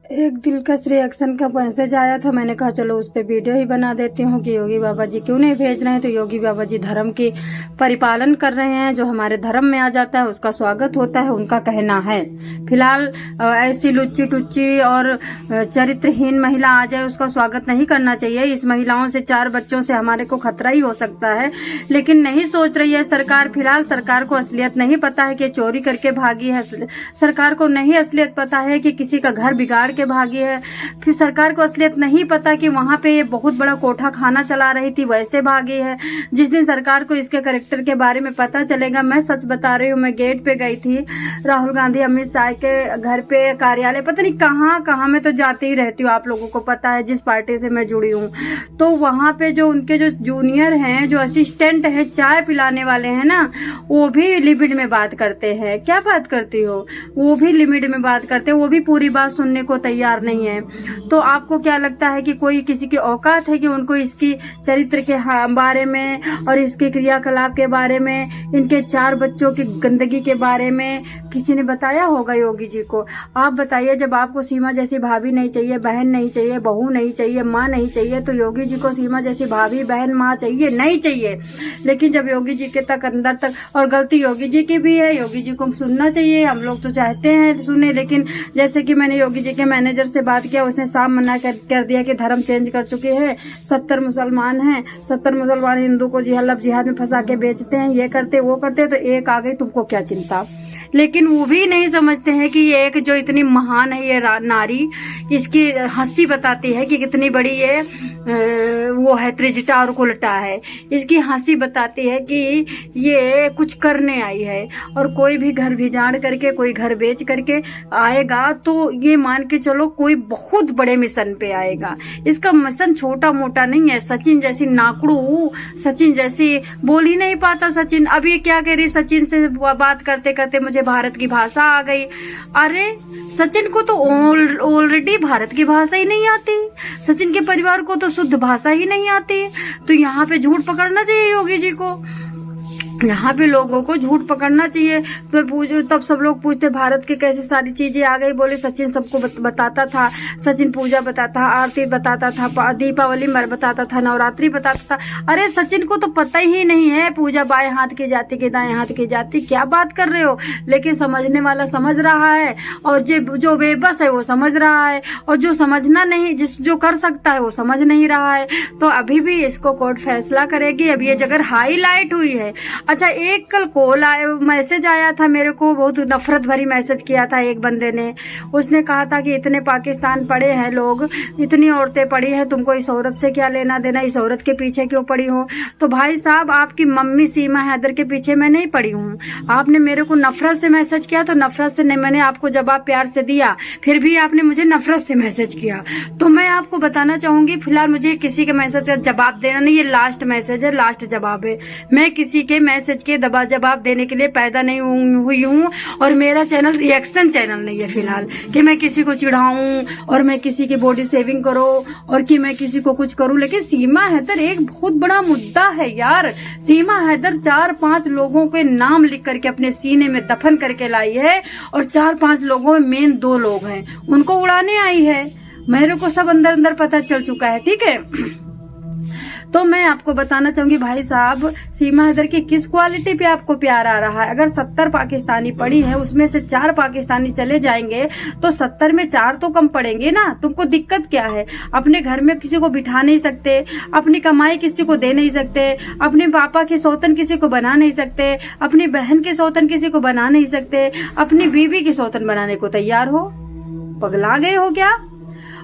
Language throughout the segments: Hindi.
एक दिलकश रिएक्शन का मैसेज आया था। मैंने कहा चलो उस पे वीडियो ही बना देती हूँ कि योगी बाबा जी क्यों नहीं भेज रहे हैं। तो योगी बाबा जी धर्म की परिपालन कर रहे हैं, जो हमारे धर्म में आ जाता है उसका स्वागत होता है, उनका कहना है। फिलहाल ऐसी लुच्ची टुच्ची और चरित्रहीन महिला आ जाए उसका स्वागत नहीं करना चाहिए। इस महिलाओं से 4 बच्चों से हमारे को खतरा ही हो सकता है, लेकिन नहीं सोच रही है सरकार। फिलहाल सरकार को असलियत नहीं पता है कि चोरी करके भागी है, सरकार को नहीं असलियत पता है कि किसी का घर बिगाड़ के भागी है, फिर सरकार को असलियत नहीं पता कि वहां पे ये बहुत बड़ा कोठा खाना चला रही थी वैसे भागी है। जिस दिन सरकार को इसके कैरेक्टर के बारे में पता चलेगा, मैं सच बता रही हूँ, मैं गेट पे गई थी राहुल गांधी अमित शाह के घर पे, कार्यालय, पता नहीं कहाँ मैं तो जाती ही रहती हूँ, आप लोगों को पता है जिस पार्टी से मैं जुड़ी हूँ। तो वहां पे जो उनके जो जूनियर हैं, जो असिस्टेंट है, चाय पिलाने वाले हैं ना, वो भी लिमिट में बात करते हैं। क्या बात करती हो? वो भी लिमिट में बात करते हैं, वो भी पूरी बात सुनने को तैयार नहीं है। तो आपको क्या लगता है कि कोई किसी की औकात है कि उनको इसकी चरित्र के बारे में और इसके क्रियाकलाप के बारे में, इनके 4 बच्चों की गंदगी के बारे में किसी ने बताया होगा योगी जी को? आप बताइए, जब आपको सीमा जैसी भाभी नहीं चाहिए, बहन नहीं चाहिए, बहू नहीं चाहिए, माँ नहीं चाहिए, तो योगी जी को सीमा जैसी भाभी, बहन, माँ चाहिए नहीं चाहिए। लेकिन जब योगी जी के तक अंदर तक, और गलती योगी जी की भी है, योगी जी को सुनना चाहिए, हम लोग तो चाहते हैं सुने, लेकिन जैसे कि मैंने योगी जी के मैनेजर से बात किया, उसने साफ मना कर दिया कि धर्म चेंज कर चुके हैं, 70 मुसलमान हैं, 70 मुसलमान हिंदू को जिहाद में फंसा के बेचते हैं, ये करते वो करते, तो एक आ गई, तुमको क्या चिंता। लेकिन वो भी नहीं समझते हैं कि ये एक जो इतनी महान है ये नारी, इसकी हंसी बताती है कि कितनी बड़ी ये वो है, त्रिजटा और कुलटा है। इसकी हंसी बताती है कि ये कुछ करने आई है, और कोई भी घर भिजाड़ करके, कोई घर बेच करके आएगा तो ये मान के चलो कोई बहुत बड़े मिशन पे आएगा। इसका मिशन छोटा मोटा नहीं है। सचिन जैसी नाकड़ू, सचिन जैसी बोल ही नहीं पाता सचिन। अब ये क्या कह रही, सचिन से बात करते करते मुझे भारत की भाषा आ गई। अरे सचिन को तो ऑलरेडी भारत की भाषा ही नहीं आती, सचिन के परिवार को तो शुद्ध भाषा ही नहीं आती। तो यहाँ पे झूठ पकड़ना चाहिए योगी जी को, यहाँ पे लोगों को झूठ पकड़ना चाहिए। तो तब सब लोग पूछते भारत की कैसी सारी चीजें आ गई, बोले सचिन सबको बताता था, सचिन पूजा बताता था, आरती बताता था, दीपावली बताता था, नवरात्रि बताता था। अरे सचिन को तो पता ही नहीं है पूजा बाएं हाथ की जाती कि दाएं हाथ की जाती, क्या बात कर रहे हो। लेकिन समझने वाला समझ रहा है, और जो बेबस है वो समझ रहा है, और जो समझना नहीं, जो कर सकता है वो समझ नहीं रहा है। तो अभी भी इसको कोर्ट फैसला करेगी। अब ये जगह हाईलाइट हुई है। अच्छा, एक कल कॉल मैसेज आया था मेरे को, बहुत नफरत भरी मैसेज किया था एक बंदे ने। उसने कहा था कि इतने पाकिस्तान पड़े हैं लोग, इतनी औरतें पड़ी हैं, तुमको इस औरत से क्या लेना देना, इस औरत के पीछे क्यों पड़ी हो। तो भाई साहब, आपकी मम्मी सीमा हैदर के पीछे मैं नहीं पड़ी हूँ। आपने मेरे को नफरत से मैसेज किया तो नफरत से नहीं, मैंने आपको जवाब प्यार से दिया, फिर भी आपने मुझे नफरत से मैसेज किया। तो मैं आपको बताना चाहूंगी, फिलहाल मुझे किसी के मैसेज का जवाब देना नहीं, ये लास्ट मैसेज है, लास्ट जवाब है। मैं किसी के मैसेज के जवाब देने के लिए पैदा नहीं हुई हूँ, और मेरा चैनल रिएक्शन चैनल नहीं है फिलहाल कि मैं किसी को चिढ़ाऊं और मैं किसी की बॉडी सेविंग करो और कि मैं किसी को कुछ करूं। लेकिन सीमा हैदर एक बहुत बड़ा मुद्दा है यार। सीमा हैदर 4-5 लोगों के नाम लिख करके अपने सीने में दफन करके लाई है, और 4-5 लोगों में मेन 2 लोग हैं, उनको उड़ाने आई है। मेरे को सब अंदर अंदर पता चल चुका है, ठीक है। तो मैं आपको बताना चाहूंगी भाई साहब, सीमा हैदर की किस क्वालिटी पे आपको प्यार आ रहा है। अगर 70 पाकिस्तानी पड़ी है, उसमें से 4 पाकिस्तानी चले जाएंगे तो 70 में 4 तो कम पड़ेंगे ना। तुमको दिक्कत क्या है? अपने घर में किसी को बिठा नहीं सकते, अपनी कमाई किसी को दे नहीं सकते, अपने पापा की सौतन किसी को बना नहीं सकते, अपनी बहन की सौतन किसी को बना नहीं सकते, अपनी बीवी की सौतन बनाने को तैयार हो। पगला गए हो क्या?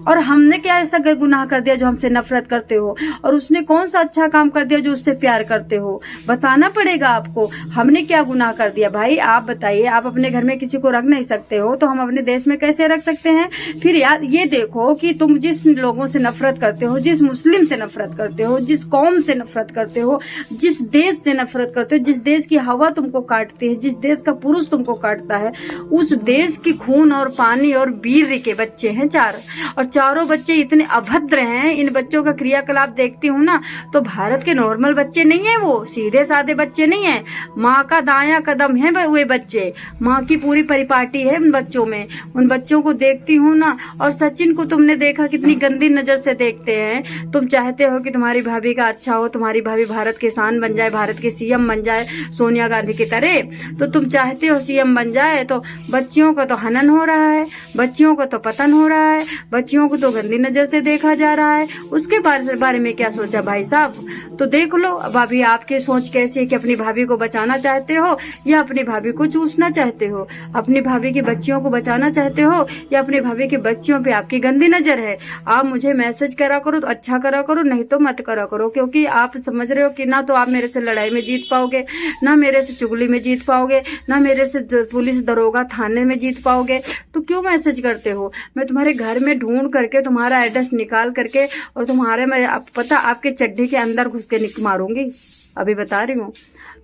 और हमने क्या ऐसा गुनाह कर दिया जो हमसे नफरत करते हो, और उसने कौन सा अच्छा काम कर दिया जो उससे प्यार करते हो? बताना पड़ेगा आपको, हमने क्या गुनाह कर दिया भाई, आप बताइए। आप अपने घर में किसी को रख नहीं सकते हो तो हम अपने देश में कैसे रख सकते हैं? फिर यार ये देखो कि तुम जिस लोगों से नफरत करते हो, जिस मुस्लिम से नफरत करते हो, जिस कौम से नफरत करते हो, जिस देश से नफरत करते हो, जिस देश की हवा तुमको काटती है, जिस देश का पुरुष तुमको काटता है, उस देश की खून और पानी और वीर के बच्चे हैं 4, और चारों बच्चे इतने अभद्र हैं। इन बच्चों का क्रियाकलाप देखती हूँ ना तो भारत के नॉर्मल बच्चे नहीं है, वो सीधे साधे बच्चे नहीं है। माँ का दायां कदम है वे बच्चे, माँ की पूरी परिपाटी है उन बच्चों में। उन बच्चों को देखती हूँ ना, और सचिन को तुमने देखा कितनी गंदी नजर से देखते हैं। तुम चाहते हो कि तुम्हारी भाभी का अच्छा हो, तुम्हारी भाभी भारत के शान बन जाए, भारत के सीएम बन जाए सोनिया गांधी की तरह। तो तुम चाहते हो सीएम बन जाए, तो बच्चियों का तो हनन हो रहा है, बच्चियों का तो पतन हो रहा है, बच्चियों को तो गंदी नजर से देखा जा रहा है। उसके बारे में क्या सोचा भाई साहब? तो देख लो भाभी, आपकी सोच कैसी है कि अपनी भाभी को बचाना चाहते हो या अपनी भाभी को चूसना चाहते हो? अपनी भाभी की बच्चियों को बचाना चाहते हो या अपनी भाभी के बच्चियों पे आपकी गंदी नजर है? आप मुझे मैसेज करा करो तो अच्छा करा करो, नहीं तो मत करा करो, क्योंकि आप समझ रहे हो कि ना तो आप मेरे से लड़ाई में जीत पाओगे, ना मेरे से चुगली में जीत पाओगे, ना मेरे से पुलिस दरोगा थाने में जीत पाओगे। तो क्यों मैसेज करते हो? मैं तुम्हारे घर में ढूंढ करके तुम्हारा एड्रेस निकाल करके और तुम्हारे में पता आपके चड्डी के अंदर घुस के मारूंगी, अभी बता रही हूँ।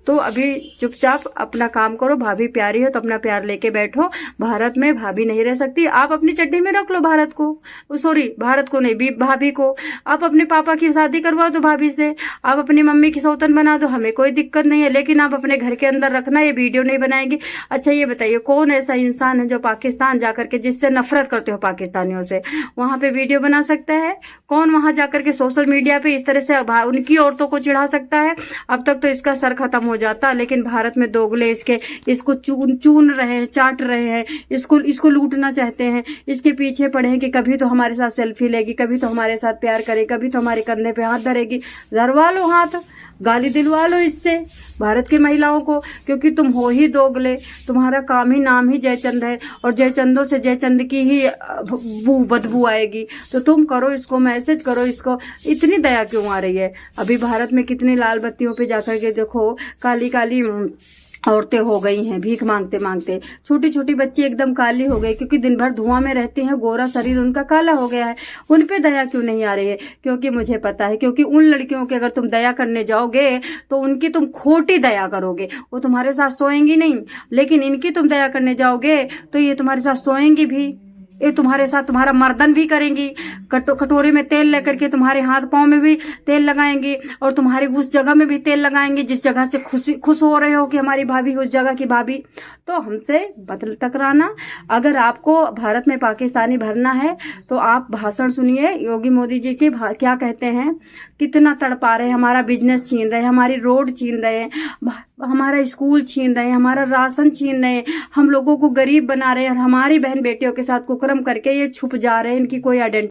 तो अभी चुपचाप अपना काम करो। भाभी प्यारी हो तो अपना प्यार लेके बैठो। भारत में भाभी नहीं रह सकती। आप अपनी चड्डी में रख लो भारत को, सॉरी भारत को नहीं, भाभी को। आप अपने पापा की शादी करवाओ तो भाभी से, आप अपनी मम्मी की सौतन बना दो, हमें कोई दिक्कत नहीं है, लेकिन आप अपने घर के अंदर रखना, ये वीडियो नहीं बनाएंगे। अच्छा ये बताइए, कौन ऐसा इंसान है जो पाकिस्तान जाकर के, जिससे नफरत करते हो पाकिस्तानियों से, वहां पे वीडियो बना सकता है? कौन वहां जाकर के सोशल मीडिया पे इस तरह से उनकी औरतों को चिढ़ा सकता है? अब तक तो इसका सर खत्म हो जाता, लेकिन भारत में दोगले इसको चून रहे हैं, चाट रहे हैं, इसको लूटना चाहते हैं, इसके पीछे पड़े हैं कि कभी तो हमारे साथ सेल्फी लेगी, कभी तो हमारे साथ प्यार करे, कभी तो हमारे कंधे पे हाथ धरेगी। धरवा लो हाथ, गाली दिलवा लो इससे भारत की महिलाओं को, क्योंकि तुम हो ही दोगले। तुम्हारा काम ही नाम ही जयचंद है, और जयचंदों से जयचंद की ही बदबू आएगी। तो तुम करो इसको, मैसेज करो इसको। इतनी दया क्यों आ रही है? अभी भारत में कितनी लाल बत्तियों पे जाकर के देखो, काली काली औरतें हो गई हैं भीख मांगते मांगते। छोटी छोटी बच्ची एकदम काली हो गई, क्योंकि दिन भर धुआं में रहते हैं, गोरा शरीर उनका काला हो गया है। उन पे दया क्यों नहीं आ रही है? क्योंकि मुझे पता है, क्योंकि उन लड़कियों के अगर तुम दया करने जाओगे तो उनकी तुम खोटी दया करोगे, वो तुम्हारे साथ सोएंगी नहीं। लेकिन इनकी तुम दया करने जाओगे तो ये तुम्हारे साथ सोएंगी भी, ये तुम्हारे साथ तुम्हारा मर्दन भी करेंगी। कटोरे में तेल लेकर के तुम्हारे हाथ पांव में भी तेल लगाएंगी, और तुम्हारी उस जगह में भी तेल लगाएंगे जिस जगह से खुश हो रहे हो कि हमारी भाभी उस जगह की भाभी। तो हमसे मत टकराना। अगर आपको भारत में पाकिस्तानी भरना है तो आप भाषण सुनिए योगी मोदी जी के, क्या कहते हैं, कितना तड़पा रहे हैं, हमारा बिजनेस छीन रहे हैं, हमारी रोड छीन रहे हैं, हमारा स्कूल छीन रहे हैं, हमारा राशन छीन रहे हैं, हम लोगों को गरीब बना रहे हैं, और हमारी बहन बेटियों के साथ कुकर्म करके ये छुप जा रहे हैं। इनकी कोई आइडेंटिटी